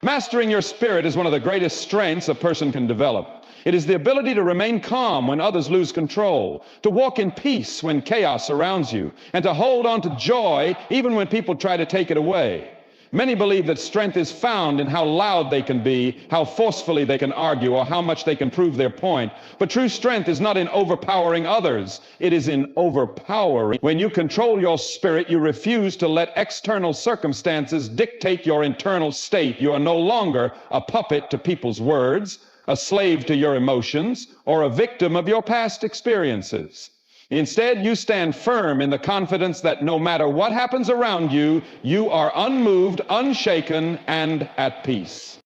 Mastering your spirit is one of the greatest strengths a person can develop. It is the ability to remain calm when others lose control, to walk in peace when chaos surrounds you, and to hold on to joy even when people try to take it away. Many believe that strength is found in how loud they can be, how forcefully they can argue, or how much they can prove their point. But true strength is not in overpowering others. It is in overpowering. When you control your spirit, you refuse to let external circumstances dictate your internal state. You are no longer a puppet to people's words, a slave to your emotions, or a victim of your past experiences. Instead, you stand firm in the confidence that no matter what happens around you, you are unmoved, unshaken, and at peace.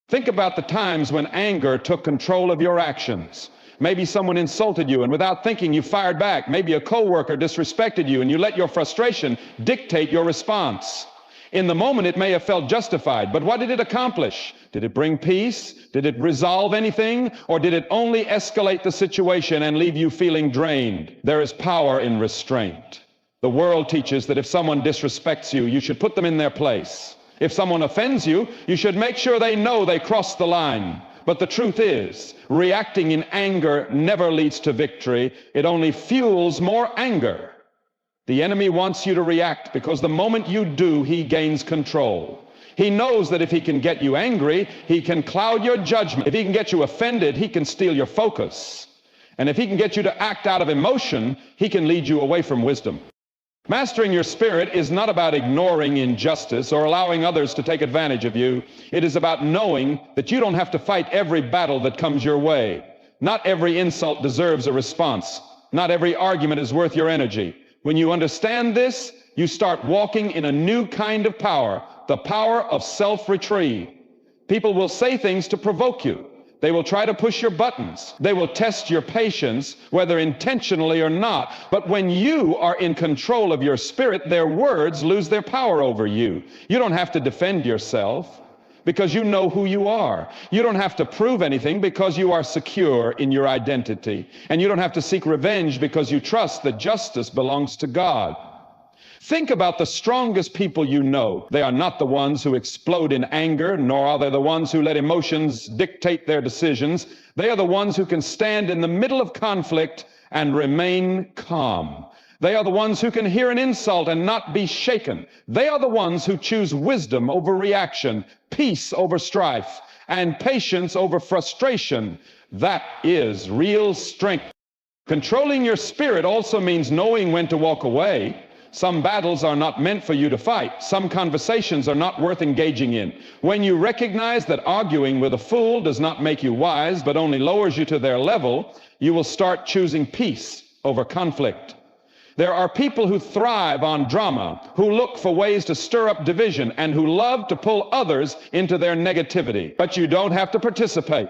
Think about the times when anger took control of your actions. Maybe someone insulted you, and without thinking, you fired back. Maybe a coworker disrespected you, and you let your frustration dictate your response. In the moment, it may have felt justified, but what did it accomplish? Did it bring peace? Did it resolve anything? Or did it only escalate the situation and leave you feeling drained? There is power in restraint. The world teaches that if someone disrespects you, you should put them in their place. If someone offends you, you should make sure they know they crossed the line. But the truth is, reacting in anger never leads to victory. It only fuels more anger. The enemy wants you to react because the moment you do, he gains control. He knows that if he can get you angry, he can cloud your judgment. If he can get you offended, he can steal your focus. And if he can get you to act out of emotion, he can lead you away from wisdom. Mastering your spirit is not about ignoring injustice or allowing others to take advantage of you. It is about knowing that you don't have to fight every battle that comes your way. Not every insult deserves a response. Not every argument is worth your energy. When you understand this, you start walking in a new kind of power, the power of self-retrieve. People will say things to provoke you. They will try to push your buttons. They will test your patience, whether intentionally or not. But when you are in control of your spirit, their words lose their power over you. You don't have to defend yourself because you know who you are. You don't have to prove anything because you are secure in your identity. And you don't have to seek revenge because you trust that justice belongs to God. Think about the strongest people you know. They are not the ones who explode in anger, nor are they the ones who let emotions dictate their decisions. They are the ones who can stand in the middle of conflict and remain calm. They are the ones who can hear an insult and not be shaken. They are the ones who choose wisdom over reaction, peace over strife, and patience over frustration. That is real strength. Controlling your spirit also means knowing when to walk away. Some battles are not meant for you to fight. Some conversations are not worth engaging in. When you recognize that arguing with a fool does not make you wise, but only lowers you to their level, you will start choosing peace over conflict. There are people who thrive on drama, who look for ways to stir up division, and who love to pull others into their negativity. But you don't have to participate.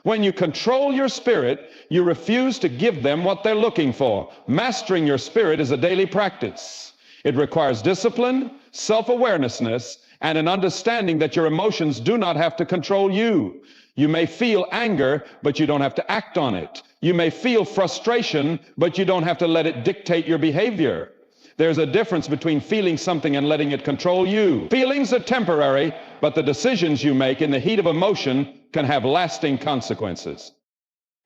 When you control your spirit, you refuse to give them what they're looking for. Mastering your spirit is a daily practice. It requires discipline, self-awareness, and an understanding that your emotions do not have to control you. You may feel anger, but you don't have to act on it. You may feel frustration, but you don't have to let it dictate your behavior. There's a difference between feeling something and letting it control you. Feelings are temporary, but the decisions you make in the heat of emotion can have lasting consequences.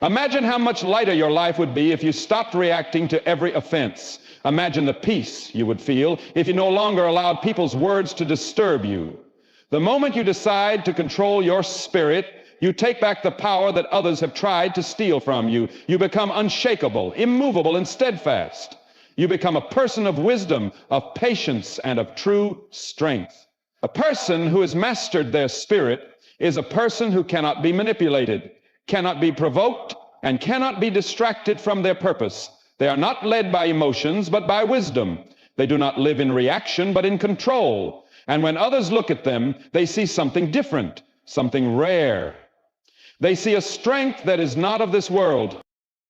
Imagine how much lighter your life would be if you stopped reacting to every offense. Imagine the peace you would feel if you no longer allowed people's words to disturb you. The moment you decide to control your spirit, you take back the power that others have tried to steal from you. You become unshakable, immovable, and steadfast. You become a person of wisdom, of patience, and of true strength. A person who has mastered their spirit is a person who cannot be manipulated, cannot be provoked, and cannot be distracted from their purpose. They are not led by emotions, but by wisdom. They do not live in reaction, but in control. And when others look at them, they see something different, something rare. They see a strength that is not of this world.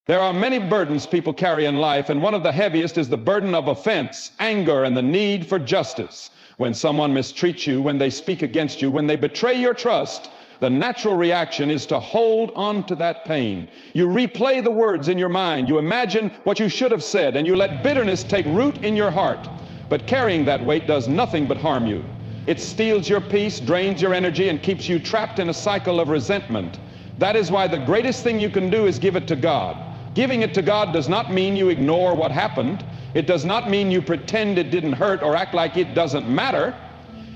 There are many burdens people carry in life, and one of the heaviest is the burden of offense, anger, and the need for justice. When someone mistreats you, when they speak against you, when they betray your trust, the natural reaction is to hold on to that pain. You replay the words in your mind. You imagine what you should have said, and you let bitterness take root in your heart. But carrying that weight does nothing but harm you. It steals your peace, drains your energy, and keeps you trapped in a cycle of resentment. That is why the greatest thing you can do is give it to God. Giving it to God does not mean you ignore what happened. It does not mean you pretend it didn't hurt or act like it doesn't matter.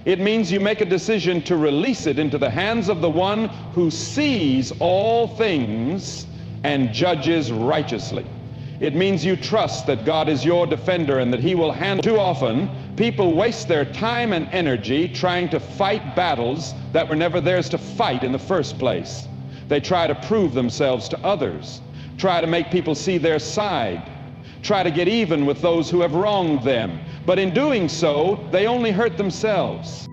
It means you make a decision to release it into the hands of the one who sees all things and judges righteously. It means you trust that God is your defender and that he will handle. Too often, people waste their time and energy trying to fight battles that were never theirs to fight in the first place. They try to prove themselves to others, try to make people see their side, try to get even with those who have wronged them. But in doing so, they only hurt themselves.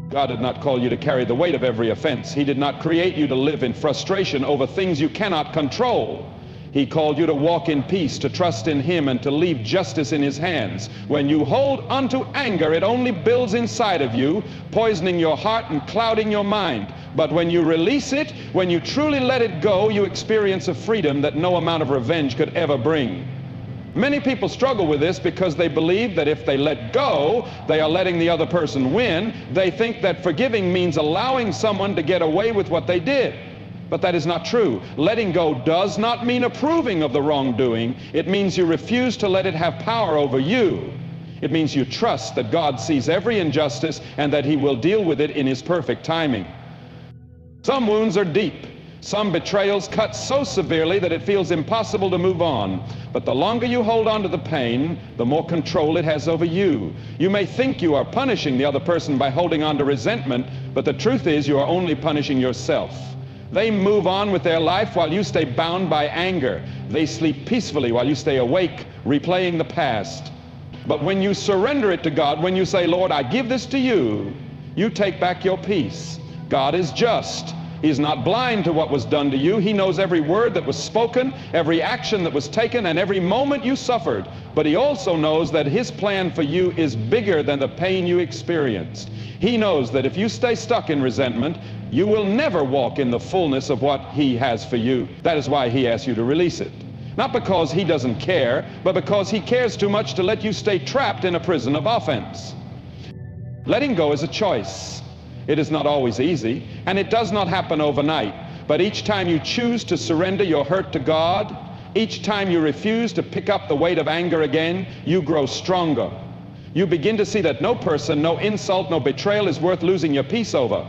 God did not call you to carry the weight of every offense. He did not create you to live in frustration over things you cannot control. He called you to walk in peace, to trust in him, and to leave justice in his hands. When you hold onto anger, it only builds inside of you, poisoning your heart and clouding your mind. But when you release it, when you truly let it go, you experience a freedom that no amount of revenge could ever bring. Many people struggle with this because they believe that if they let go, they are letting the other person win. They think that forgiving means allowing someone to get away with what they did. But that is not true. Letting go does not mean approving of the wrongdoing. It means you refuse to let it have power over you. It means you trust that God sees every injustice and that he will deal with it in his perfect timing. Some wounds are deep. Some betrayals cut so severely that it feels impossible to move on. But the longer you hold on to the pain, the more control it has over you. You may think you are punishing the other person by holding on to resentment, but the truth is you are only punishing yourself. They move on with their life while you stay bound by anger. They sleep peacefully while you stay awake, replaying the past. But when you surrender it to God, when you say, Lord, I give this to you, you take back your peace. God is just. He's not blind to what was done to you. He knows every word that was spoken, every action that was taken, and every moment you suffered. But he also knows that his plan for you is bigger than the pain you experienced. He knows that if you stay stuck in resentment, you will never walk in the fullness of what he has for you. That is why he asks you to release it. Not because he doesn't care, but because he cares too much to let you stay trapped in a prison of offense. Letting go is a choice. It is not always easy, and it does not happen overnight. But each time you choose to surrender your hurt to God, each time you refuse to pick up the weight of anger again, you grow stronger. You begin to see that no person, no insult, no betrayal is worth losing your peace over.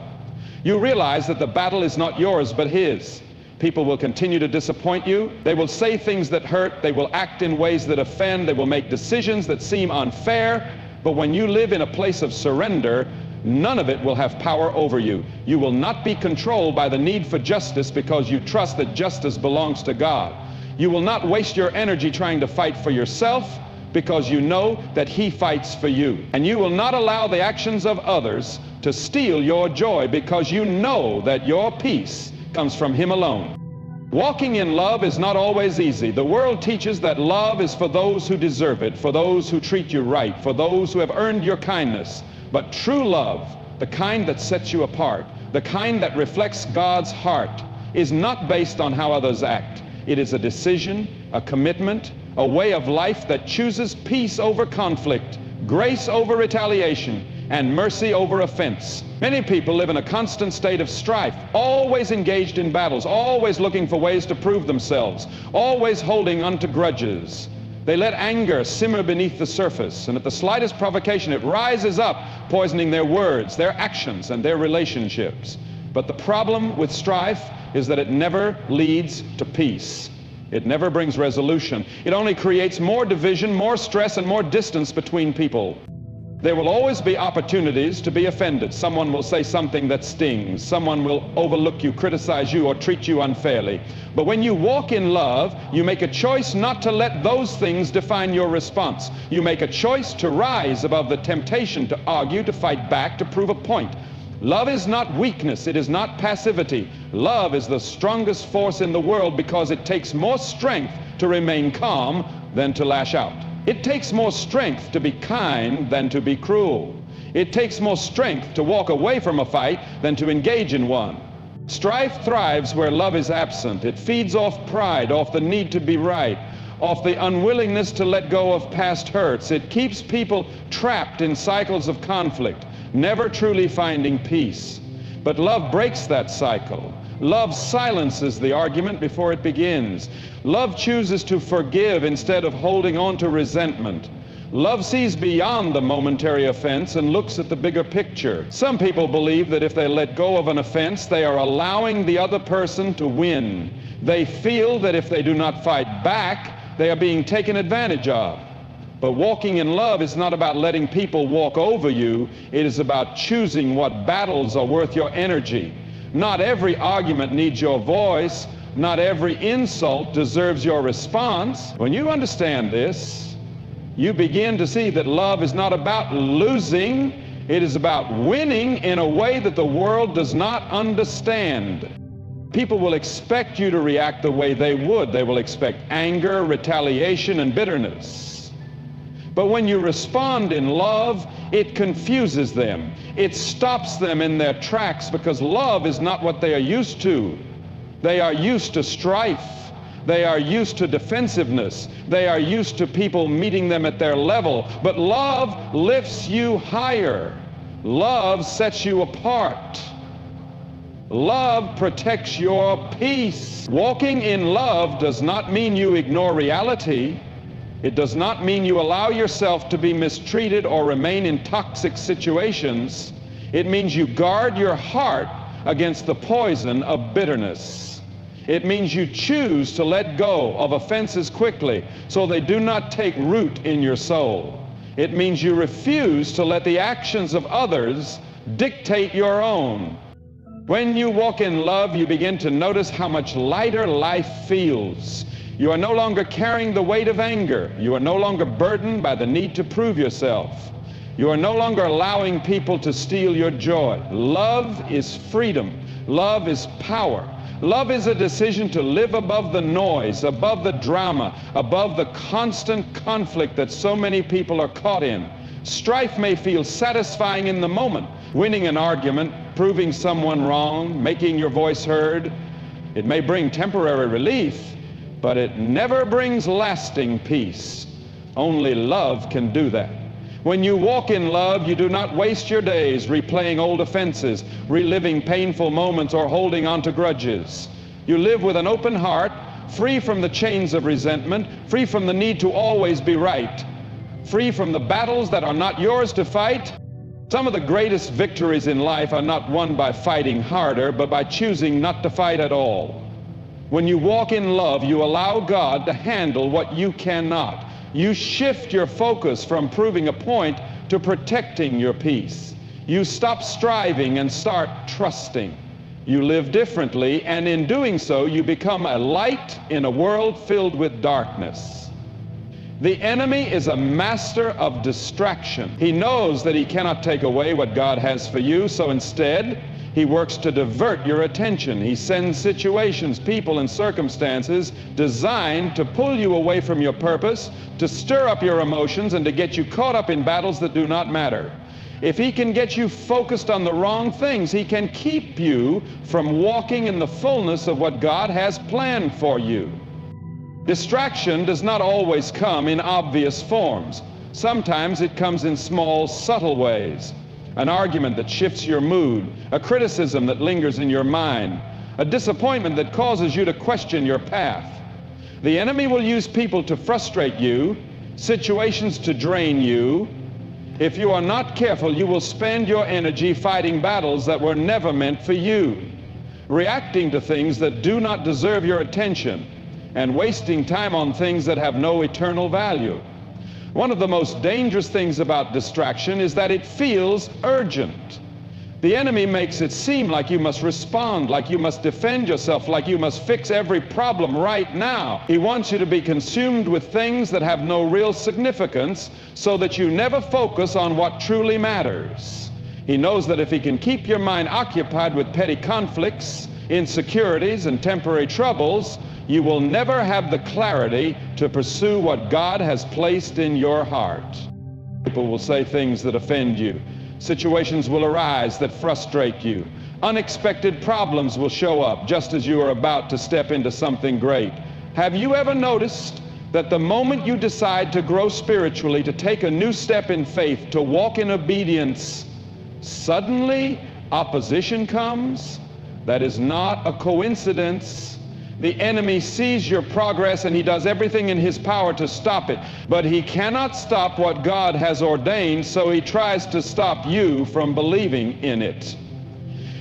You realize that the battle is not yours, but his. People will continue to disappoint you. They will say things that hurt. They will act in ways that offend. They will make decisions that seem unfair. But when you live in a place of surrender, none of it will have power over you. You will not be controlled by the need for justice because you trust that justice belongs to God. You will not waste your energy trying to fight for yourself because you know that he fights for you. And you will not allow the actions of others to steal your joy because you know that your peace comes from him alone. Walking in love is not always easy. The world teaches that love is for those who deserve it, for those who treat you right, for those who have earned your kindness. But true love, the kind that sets you apart, the kind that reflects God's heart, is not based on how others act. It is a decision, a commitment, a way of life that chooses peace over conflict, grace over retaliation, and mercy over offense. Many people live in a constant state of strife, always engaged in battles, always looking for ways to prove themselves, always holding onto grudges. They let anger simmer beneath the surface, and at the slightest provocation it rises up, poisoning their words, their actions, and their relationships. But the problem with strife is that it never leads to peace. It never brings resolution. It only creates more division, more stress, and more distance between people. There will always be opportunities to be offended. Someone will say something that stings. Someone will overlook you, criticize you, or treat you unfairly. But when you walk in love, you make a choice not to let those things define your response. You make a choice to rise above the temptation to argue, to fight back, to prove a point. Love is not weakness. It is not passivity. Love is the strongest force in the world because it takes more strength to remain calm than to lash out. It takes more strength to be kind than to be cruel. It takes more strength to walk away from a fight than to engage in one. Strife thrives where love is absent. It feeds off pride, off the need to be right, off the unwillingness to let go of past hurts. It keeps people trapped in cycles of conflict. never truly finding peace. But love breaks that cycle. Love silences the argument before it begins. Love chooses to forgive instead of holding on to resentment. Love sees beyond the momentary offense and looks at the bigger picture. Some people believe that if they let go of an offense, they are allowing the other person to win. They feel that if they do not fight back, they are being taken advantage of. But walking in love is not about letting people walk over you. It is about choosing what battles are worth your energy. Not every argument needs your voice. Not every insult deserves your response. When you understand this, you begin to see that love is not about losing. It is about winning in a way that the world does not understand. People will expect you to react the way they would. They will expect anger, retaliation, and bitterness. But when you respond in love, it confuses them. It stops them in their tracks, because love is not what they are used to. They are used to strife. They are used to defensiveness. They are used to people meeting them at their level. But love lifts you higher. Love sets you apart. Love protects your peace. Walking in love does not mean you ignore reality. It does not mean you allow yourself to be mistreated or remain in toxic situations. It means you guard your heart against the poison of bitterness. It means you choose to let go of offenses quickly so they do not take root in your soul. It means you refuse to let the actions of others dictate your own. When you walk in love, you begin to notice how much lighter life feels. You are no longer carrying the weight of anger. You are no longer burdened by the need to prove yourself. You are no longer allowing people to steal your joy. Love is freedom. Love is power. Love is a decision to live above the noise, above the drama, above the constant conflict that so many people are caught in. Strife may feel satisfying in the moment, winning an argument, proving someone wrong, making your voice heard. It may bring temporary relief, but it never brings lasting peace. Only love can do that. When you walk in love, you do not waste your days replaying old offenses, reliving painful moments, or holding on to grudges. You live with an open heart, free from the chains of resentment, free from the need to always be right, free from the battles that are not yours to fight. Some of the greatest victories in life are not won by fighting harder, but by choosing not to fight at all. When you walk in love, you allow God to handle what you cannot. You shift your focus from proving a point to protecting your peace. You stop striving and start trusting. You live differently, and in doing so, you become a light in a world filled with darkness. The enemy is a master of distraction. He knows that he cannot take away what God has for you, so instead, he works to divert your attention. He sends situations, people, and circumstances designed to pull you away from your purpose, to stir up your emotions, and to get you caught up in battles that do not matter. If he can get you focused on the wrong things, he can keep you from walking in the fullness of what God has planned for you. Distraction does not always come in obvious forms. Sometimes it comes in small, subtle ways. An argument that shifts your mood, a criticism that lingers in your mind, a disappointment that causes you to question your path. The enemy will use people to frustrate you, situations to drain you. If you are not careful, you will spend your energy fighting battles that were never meant for you, reacting to things that do not deserve your attention, and wasting time on things that have no eternal value. One of the most dangerous things about distraction is that it feels urgent. The enemy makes it seem like you must respond, like you must defend yourself, like you must fix every problem right now. He wants you to be consumed with things that have no real significance, so that you never focus on what truly matters. He knows that if he can keep your mind occupied with petty conflicts, insecurities, and temporary troubles, you will never have the clarity to pursue what God has placed in your heart. People will say things that offend you. Situations will arise that frustrate you. Unexpected problems will show up just as you are about to step into something great. Have you ever noticed that the moment you decide to grow spiritually, to take a new step in faith, to walk in obedience, Suddenly, opposition comes. That is not a coincidence. The enemy sees your progress and he does everything in his power to stop it. But he cannot stop what God has ordained, so he tries to stop you from believing in it.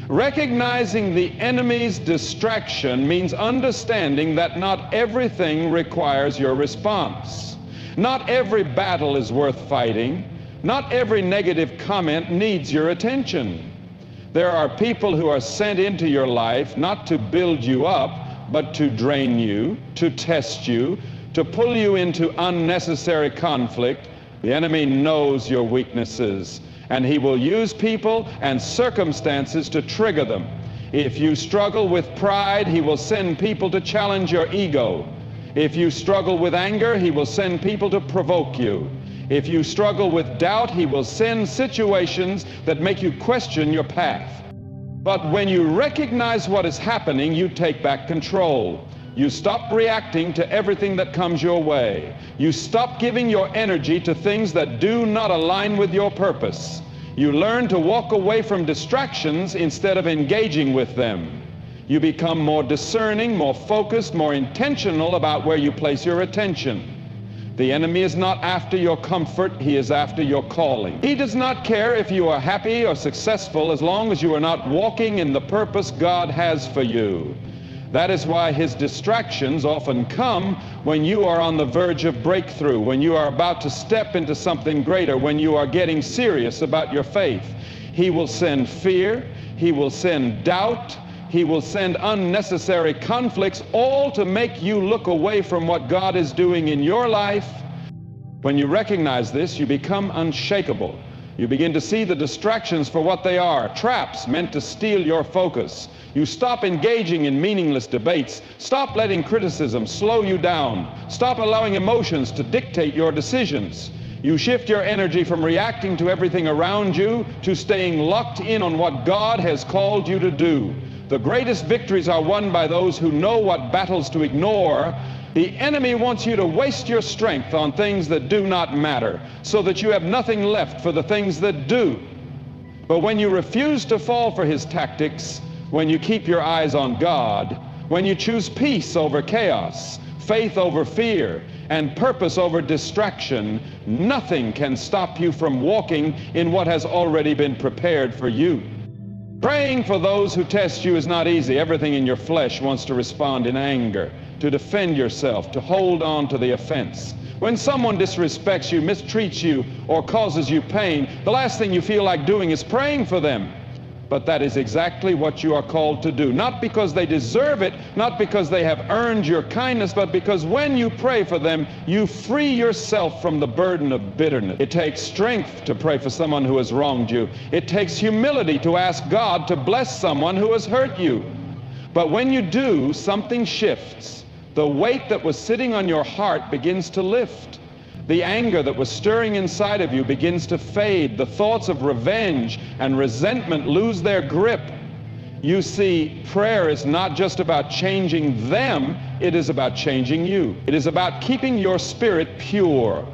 Recognizing the enemy's distraction means understanding that not everything requires your response. Not every battle is worth fighting. Not every negative comment needs your attention. There are people who are sent into your life not to build you up, but to drain you, to test you, to pull you into unnecessary conflict. The enemy knows your weaknesses, and he will use people and circumstances to trigger them. If you struggle with pride, he will send people to challenge your ego. If you struggle with anger, he will send people to provoke you. If you struggle with doubt, he will send situations that make you question your path. But when you recognize what is happening, you take back control. You stop reacting to everything that comes your way. You stop giving your energy to things that do not align with your purpose. You learn to walk away from distractions instead of engaging with them. You become more discerning, more focused, more intentional about where you place your attention. The enemy is not after your comfort, he is after your calling. He does not care if you are happy or successful as long as you are not walking in the purpose God has for you. That is why his distractions often come when you are on the verge of breakthrough, when you are about to step into something greater, when you are getting serious about your faith. He will send fear, he will send doubt, he will send unnecessary conflicts, all to make you look away from what God is doing in your life. When you recognize this, you become unshakable. You begin to see the distractions for what they are, traps meant to steal your focus. You stop engaging in meaningless debates. Stop letting criticism slow you down. Stop allowing emotions to dictate your decisions. You shift your energy from reacting to everything around you to staying locked in on what God has called you to do. The greatest victories are won by those who know what battles to ignore. The enemy wants you to waste your strength on things that do not matter, so that you have nothing left for the things that do. But when you refuse to fall for his tactics, when you keep your eyes on God, when you choose peace over chaos, faith over fear, and purpose over distraction, nothing can stop you from walking in what has already been prepared for you. Praying for those who test you is not easy. Everything in your flesh wants to respond in anger, to defend yourself, to hold on to the offense. When someone disrespects you, mistreats you, or causes you pain, the last thing you feel like doing is praying for them. But that is exactly what you are called to do, not because they deserve it, not because they have earned your kindness, but because when you pray for them, you free yourself from the burden of bitterness. It takes strength to pray for someone who has wronged you. It takes humility to ask God to bless someone who has hurt you. But when you do, something shifts. The weight that was sitting on your heart begins to lift. The anger that was stirring inside of you begins to fade. The thoughts of revenge and resentment lose their grip. You see, prayer is not just about changing them, it is about changing you. It is about keeping your spirit pure,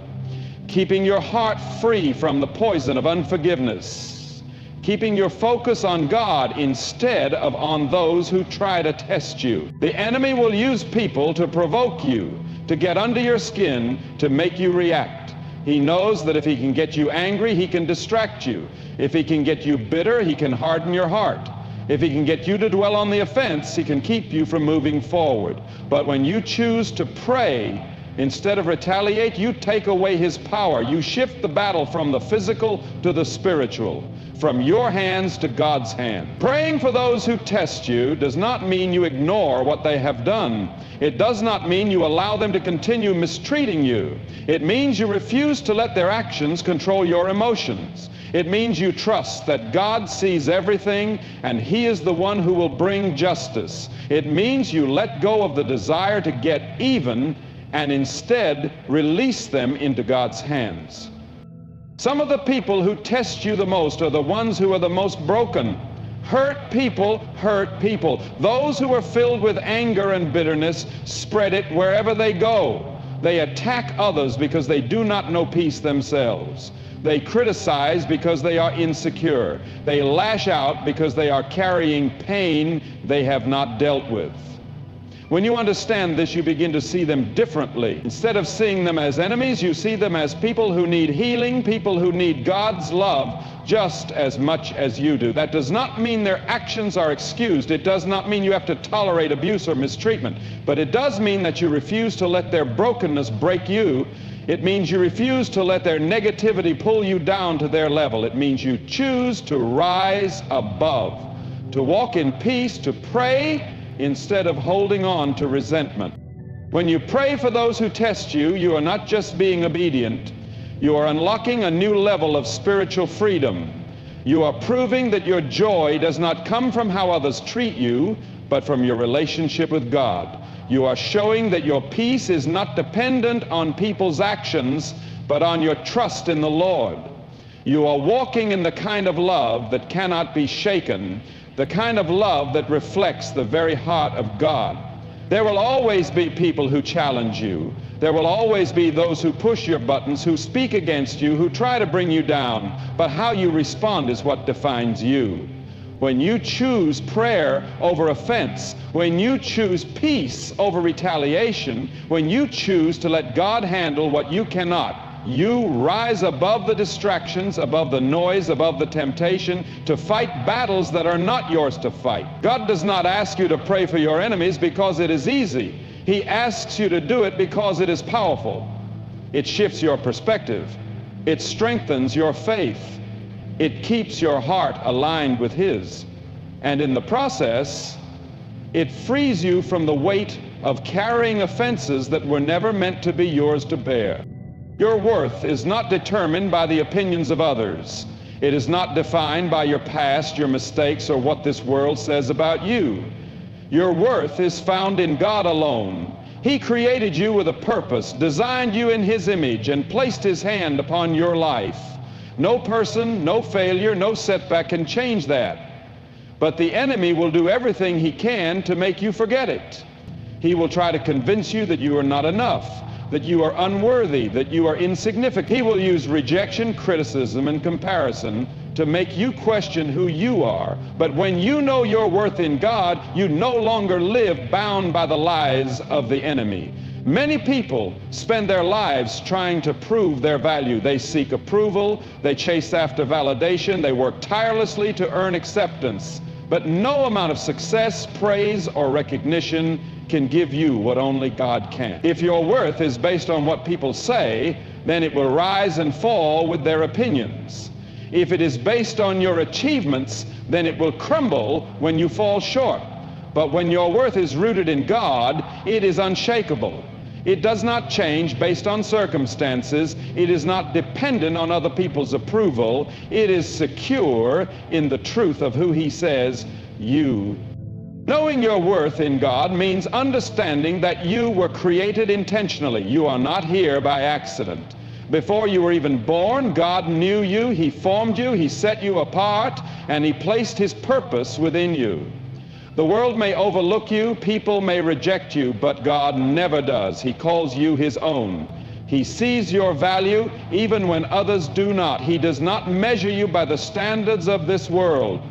keeping your heart free from the poison of unforgiveness, keeping your focus on God instead of on those who try to test you. The enemy will use people to provoke you, to get under your skin, to make you react. He knows that if he can get you angry, he can distract you. If he can get you bitter, he can harden your heart. If he can get you to dwell on the offense, he can keep you from moving forward. But when you choose to pray instead of retaliate, you take away his power. You shift the battle from the physical to the spiritual, from your hands to God's hand. Praying for those who test you does not mean you ignore what they have done. It does not mean you allow them to continue mistreating you. It means you refuse to let their actions control your emotions. It means you trust that God sees everything and he is the one who will bring justice. It means you let go of the desire to get even and instead release them into God's hands. Some of the people who test you the most are the ones who are the most broken. Hurt people hurt people. Those who are filled with anger and bitterness spread it wherever they go. They attack others because they do not know peace themselves. They criticize because they are insecure. They lash out because they are carrying pain they have not dealt with. When you understand this, you begin to see them differently. Instead of seeing them as enemies, you see them as people who need healing, people who need God's love just as much as you do. That does not mean their actions are excused. It does not mean you have to tolerate abuse or mistreatment. But it does mean that you refuse to let their brokenness break you. It means you refuse to let their negativity pull you down to their level. It means you choose to rise above, to walk in peace, to pray instead of holding on to resentment. When you pray for those who test you, you are not just being obedient. You are unlocking a new level of spiritual freedom. You are proving that your joy does not come from how others treat you, but from your relationship with God. You are showing that your peace is not dependent on people's actions, but on your trust in the Lord. You are walking in the kind of love that cannot be shaken, the kind of love that reflects the very heart of God. There will always be people who challenge you. There will always be those who push your buttons, who speak against you, who try to bring you down. But how you respond is what defines you. When you choose prayer over offense, when you choose peace over retaliation, when you choose to let God handle what you cannot, you rise above the distractions, above the noise, above the temptation, to fight battles that are not yours to fight. God does not ask you to pray for your enemies because it is easy. He asks you to do it because it is powerful. It shifts your perspective. It strengthens your faith. It keeps your heart aligned with His. And in the process, it frees you from the weight of carrying offenses that were never meant to be yours to bear. Your worth is not determined by the opinions of others. It is not defined by your past, your mistakes, or what this world says about you. Your worth is found in God alone. He created you with a purpose, designed you in His image, and placed His hand upon your life. No person, no failure, no setback can change that. But the enemy will do everything he can to make you forget it. He will try to convince you that you are not enough, that you are unworthy, that you are insignificant. He will use rejection, criticism, and comparison to make you question who you are. But when you know your worth in God, you no longer live bound by the lies of the enemy. Many people spend their lives trying to prove their value. They seek approval, they chase after validation, they work tirelessly to earn acceptance. But no amount of success, praise, or recognition can give you what only God can. If your worth is based on what people say, then it will rise and fall with their opinions. If it is based on your achievements, then it will crumble when you fall short. But when your worth is rooted in God, it is unshakable. It does not change based on circumstances. It is not dependent on other people's approval. It is secure in the truth of who He says you. Knowing your worth in God means understanding that you were created intentionally. You are not here by accident. Before you were even born, God knew you, He formed you, He set you apart, and He placed His purpose within you. The world may overlook you, people may reject you, but God never does. He calls you His own. He sees your value even when others do not. He does not measure you by the standards of this world.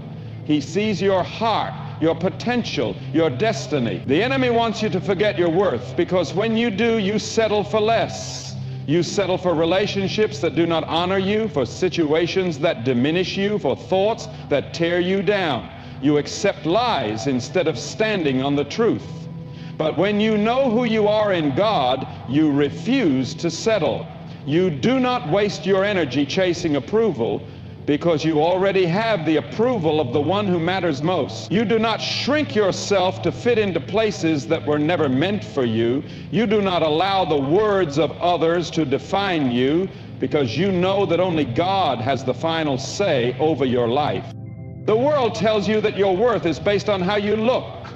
He sees your heart, your potential, your destiny. The enemy wants you to forget your worth, because when you do, you settle for less. You settle for relationships that do not honor you, for situations that diminish you, for thoughts that tear you down. You accept lies instead of standing on the truth. But when you know who you are in God, you refuse to settle. You do not waste your energy chasing approval, because you already have the approval of the one who matters most. You do not shrink yourself to fit into places that were never meant for you. You do not allow the words of others to define you, because you know that only God has the final say over your life. The world tells you that your worth is based on how you look,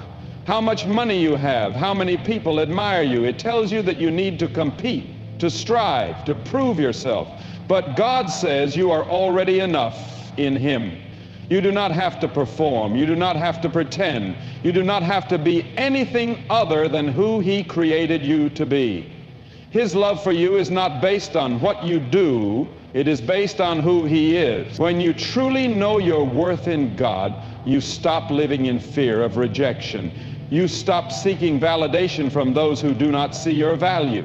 how much money you have, how many people admire you. It tells you that you need to compete, to strive, to prove yourself. But God says you are already enough in Him. You do not have to perform. You do not have to pretend. You do not have to be anything other than who He created you to be. His love for you is not based on what you do, it is based on who He is. When you truly know your worth in God, you stop living in fear of rejection. You stop seeking validation from those who do not see your value.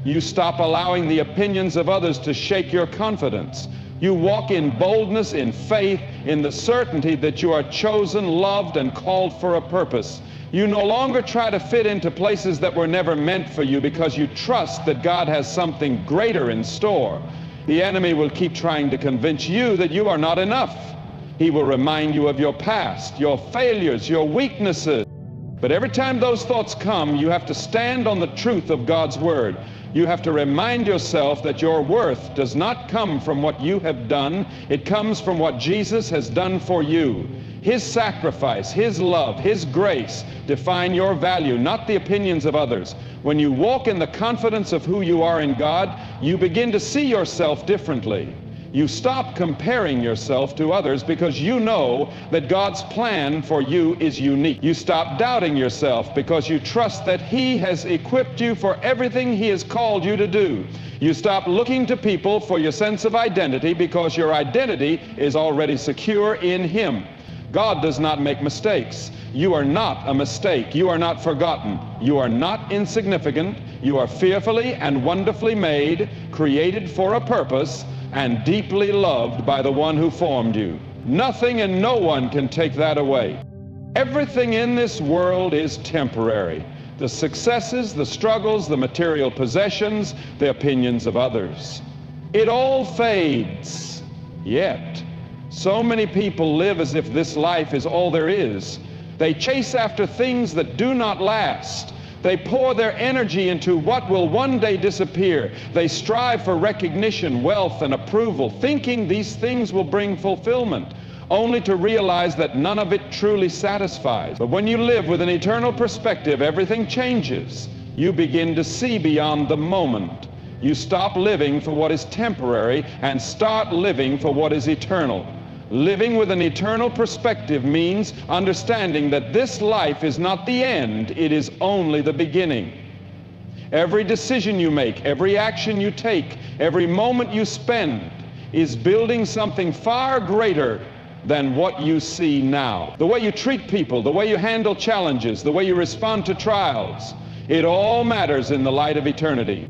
You stop allowing the opinions of others to shake your confidence. You walk in boldness, in faith, in the certainty that you are chosen, loved, and called for a purpose. You no longer try to fit into places that were never meant for you because you trust that God has something greater in store. The enemy will keep trying to convince you that you are not enough. He will remind you of your past, your failures, your weaknesses. But every time those thoughts come, you have to stand on the truth of God's Word. You have to remind yourself that your worth does not come from what you have done. It comes from what Jesus has done for you. His sacrifice, His love, His grace define your value, not the opinions of others. When you walk in the confidence of who you are in God, you begin to see yourself differently. You stop comparing yourself to others because you know that God's plan for you is unique. You stop doubting yourself because you trust that He has equipped you for everything He has called you to do. You stop looking to people for your sense of identity because your identity is already secure in Him. God does not make mistakes. You are not a mistake. You are not forgotten. You are not insignificant. You are fearfully and wonderfully made, created for a purpose, and deeply loved by the one who formed you. Nothing and no one can take that away. Everything in this world is temporary. The successes, the struggles, the material possessions, the opinions of others. It all fades. Yet, so many people live as if this life is all there is. They chase after things that do not last. They pour their energy into what will one day disappear. They strive for recognition, wealth, and approval, thinking these things will bring fulfillment, only to realize that none of it truly satisfies. But when you live with an eternal perspective, everything changes. You begin to see beyond the moment. You stop living for what is temporary and start living for what is eternal. Living with an eternal perspective means understanding that this life is not the end, it is only the beginning. Every decision you make, every action you take, every moment you spend is building something far greater than what you see now. The way you treat people, the way you handle challenges, the way you respond to trials, it all matters in the light of eternity.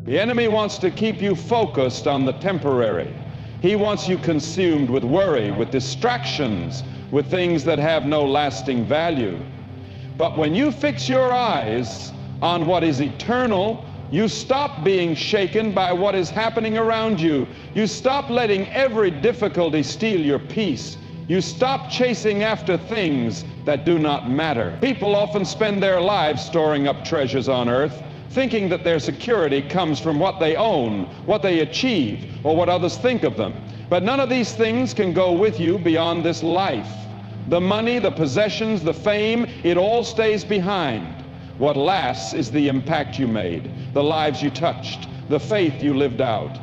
The enemy wants to keep you focused on the temporary. He wants you consumed with worry, with distractions, with things that have no lasting value. But when you fix your eyes on what is eternal, you stop being shaken by what is happening around you. You stop letting every difficulty steal your peace. You stop chasing after things that do not matter. People often spend their lives storing up treasures on earth, thinking that their security comes from what they own, what they achieve, or what others think of them. But none of these things can go with you beyond this life. The money, the possessions, the fame, it all stays behind. What lasts is the impact you made, the lives you touched, the faith you lived out.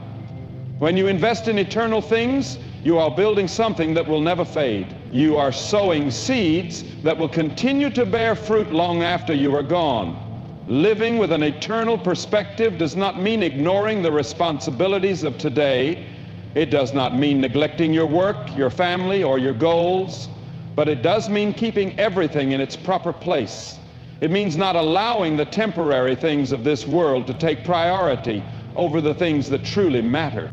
When you invest in eternal things, you are building something that will never fade. You are sowing seeds that will continue to bear fruit long after you are gone. Living with an eternal perspective does not mean ignoring the responsibilities of today. It does not mean neglecting your work, your family, or your goals, but it does mean keeping everything in its proper place. It means not allowing the temporary things of this world to take priority over the things that truly matter.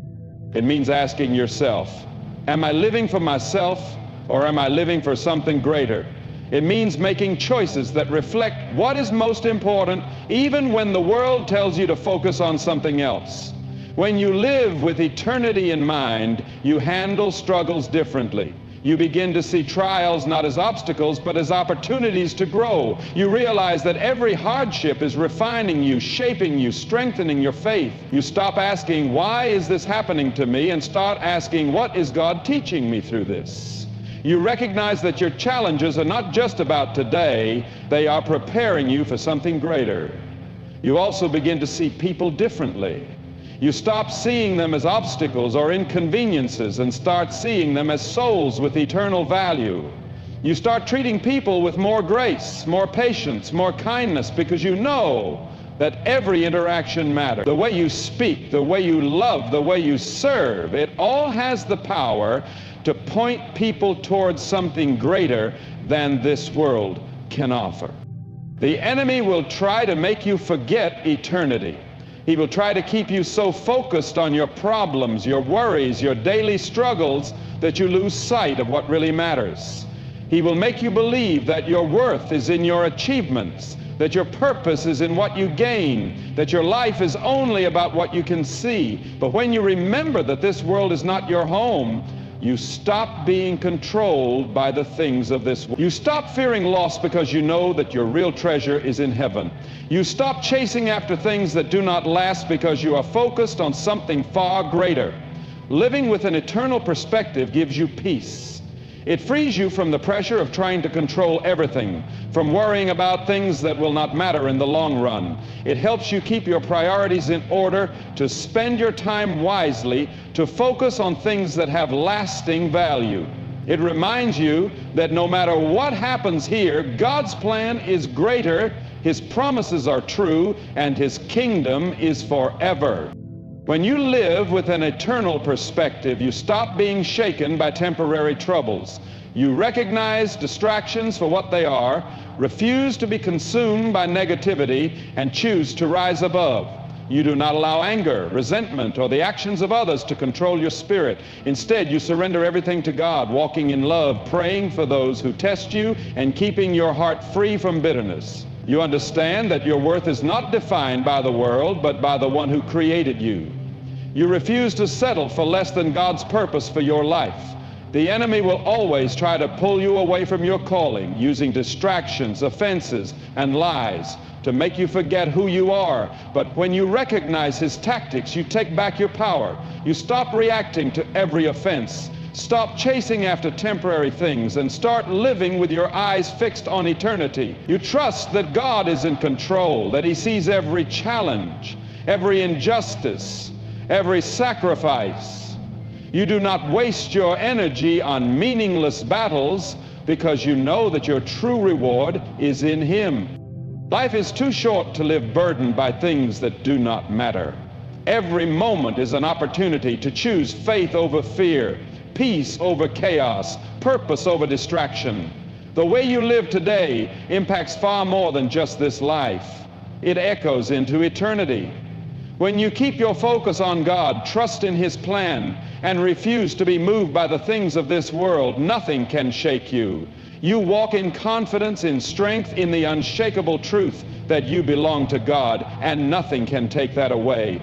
It means asking yourself, am I living for myself or am I living for something greater? It means making choices that reflect what is most important, even when the world tells you to focus on something else. When you live with eternity in mind, you handle struggles differently. You begin to see trials not as obstacles, but as opportunities to grow. You realize that every hardship is refining you, shaping you, strengthening your faith. You stop asking, why is this happening to me? And start asking, what is God teaching me through this? You recognize that your challenges are not just about today, they are preparing you for something greater. You also begin to see people differently. You stop seeing them as obstacles or inconveniences and start seeing them as souls with eternal value. You start treating people with more grace, more patience, more kindness, because you know that every interaction matters. The way you speak, the way you love, the way you serve, it all has the power to point people towards something greater than this world can offer. The enemy will try to make you forget eternity. He will try to keep you so focused on your problems, your worries, your daily struggles, that you lose sight of what really matters. He will make you believe that your worth is in your achievements, that your purpose is in what you gain, that your life is only about what you can see. But when you remember that this world is not your home, you stop being controlled by the things of this world. You stop fearing loss because you know that your real treasure is in heaven. You stop chasing after things that do not last because you are focused on something far greater. Living with an eternal perspective gives you peace. It frees you from the pressure of trying to control everything, from worrying about things that will not matter in the long run. It helps you keep your priorities in order, to spend your time wisely, to focus on things that have lasting value. It reminds you that no matter what happens here, God's plan is greater, His promises are true, and His kingdom is forever. When you live with an eternal perspective, you stop being shaken by temporary troubles. You recognize distractions for what they are, refuse to be consumed by negativity, and choose to rise above. You do not allow anger, resentment, or the actions of others to control your spirit. Instead, you surrender everything to God, walking in love, praying for those who test you, and keeping your heart free from bitterness. You understand that your worth is not defined by the world, but by the one who created you. You refuse to settle for less than God's purpose for your life. The enemy will always try to pull you away from your calling, using distractions, offenses, and lies to make you forget who you are. But when you recognize his tactics, you take back your power. You stop reacting to every offense. Stop chasing after temporary things and start living with your eyes fixed on eternity. You trust that God is in control, that He sees every challenge, every injustice, every sacrifice. You do not waste your energy on meaningless battles because you know that your true reward is in Him. Life is too short to live burdened by things that do not matter. Every moment is an opportunity to choose faith over fear, peace over chaos, purpose over distraction. The way you live today impacts far more than just this life. It echoes into eternity. When you keep your focus on God, trust in His plan, and refuse to be moved by the things of this world, nothing can shake you. You walk in confidence, in strength, in the unshakable truth that you belong to God, and nothing can take that away.